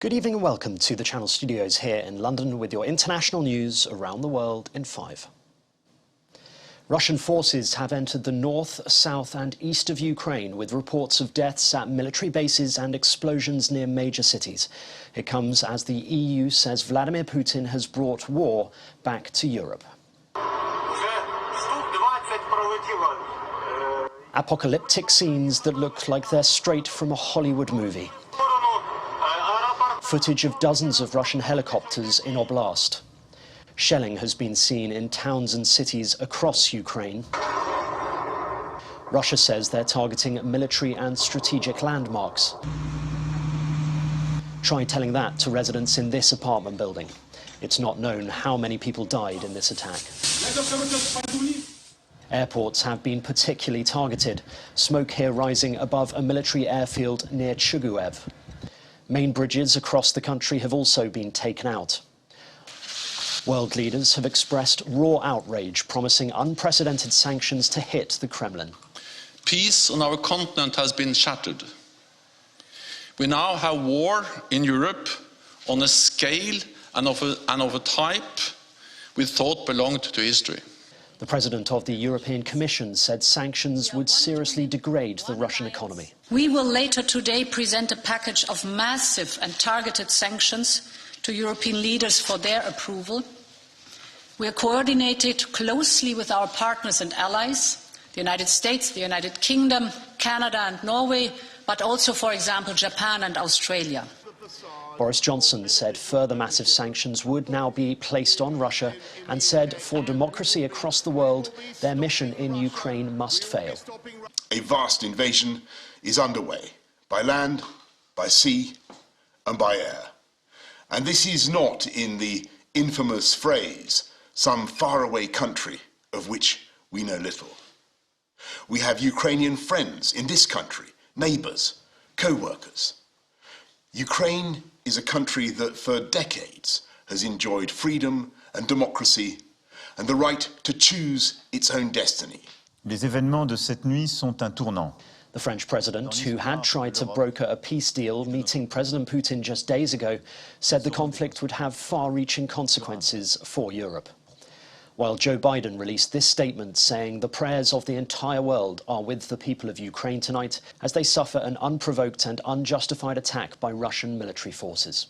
Good evening and welcome to the Channel Studios here in London with your international news around the world in 5. Russian forces have entered the north, south and east of Ukraine with reports of deaths at military bases and explosions near major cities. It comes as the EU says Vladimir Putin has brought war back to Europe. Apocalyptic scenes that look like they're straight from a Hollywood movie. Footage of dozens of Russian helicopters in Oblast. Shelling has been seen in towns and cities across Ukraine. Russia says they're targeting military and strategic landmarks. Try telling that to residents in this apartment building. It's not known how many people died in this attack. Airports have been particularly targeted, smoke here rising above a military airfield near Chuguev. Main bridges across the country have also been taken out. World leaders have expressed raw outrage, promising unprecedented sanctions to hit the Kremlin. Peace on our continent has been shattered. We now have war in Europe on a scale and of a type we thought belonged to history. The president of the European Commission said sanctions would seriously degrade the Russian economy. We will later today present a package of massive and targeted sanctions to European leaders for their approval. We are coordinated closely with our partners and allies, the United States, the United Kingdom, Canada and Norway, but also, for example, Japan and Australia. Boris Johnson said further massive sanctions would now be placed on Russia and said for democracy across the world, their mission in Ukraine must fail. A vast invasion is underway, by land, by sea and by air. And this is not in the infamous phrase, some faraway country of which we know little. We have Ukrainian friends in this country, neighbours, co-workers. Ukraine is a country that for decades has enjoyed freedom and democracy and the right to choose its own destiny. Les événements de cette nuit sont un tournant. The French president, who had tried to broker a peace deal meeting President Putin just days ago, said the conflict would have far-reaching consequences for Europe. While Joe Biden released this statement saying the prayers of the entire world are with the people of Ukraine tonight as they suffer an unprovoked and unjustified attack by Russian military forces.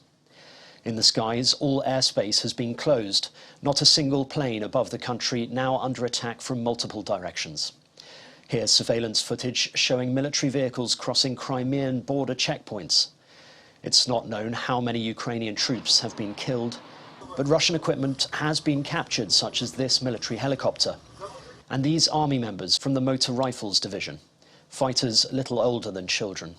In the skies, all airspace has been closed, not a single plane above the country now under attack from multiple directions. Here's surveillance footage showing military vehicles crossing Crimean border checkpoints. It's not known how many Ukrainian troops have been killed, but Russian equipment has been captured, such as this military helicopter. And these army members from the Motor Rifles Division, fighters little older than children.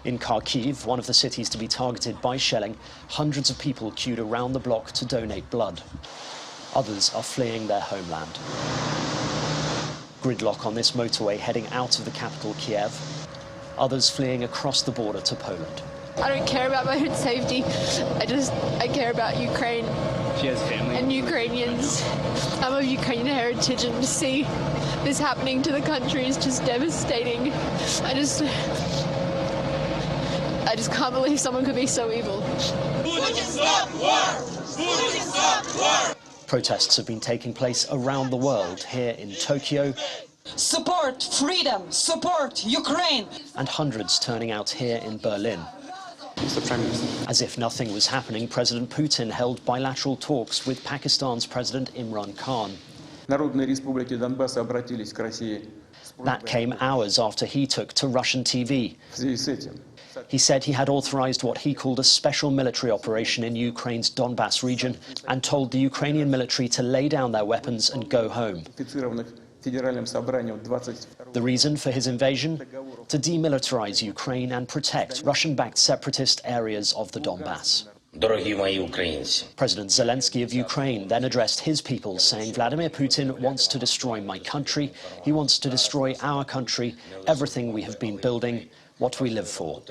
In Kharkiv, one of the cities to be targeted by shelling, hundreds of people queued around the block to donate blood. Others are fleeing their homeland. Gridlock on this motorway heading out of the capital, Kiev. Others fleeing across the border to Poland. I don't care about my own safety. I care about Ukraine. She has family. And Ukrainians. I'm of Ukrainian heritage, and to see this happening to the country is just devastating. I just can't believe someone could be so evil. Putin, stop war! Putin, stop war! Protests have been taking place around the world, here in Tokyo. Support freedom, support Ukraine! And hundreds turning out here in Berlin. Mr. Prime Minister. As if nothing was happening, President Putin held bilateral talks with Pakistan's President Imran Khan. That came hours after he took to Russian TV. He said he had authorized what he called a special military operation in Ukraine's Donbass region and told the Ukrainian military to lay down their weapons and go home. The reason for his invasion? To demilitarize Ukraine and protect Russian-backed separatist areas of the Donbass. President Zelensky of Ukraine then addressed his people, saying Vladimir Putin wants to destroy my country, he wants to destroy our country, everything we have been building, what we live for.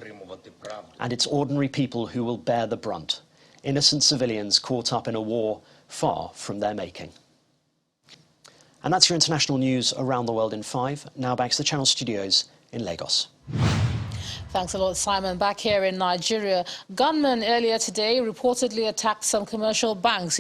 And it's ordinary people who will bear the brunt, innocent civilians caught up in a war far from their making. And that's your international news around the world in 5. Now back to the Channel Studios in Lagos. Thanks a lot, Simon. Back here in Nigeria, gunmen earlier today reportedly attacked some commercial banks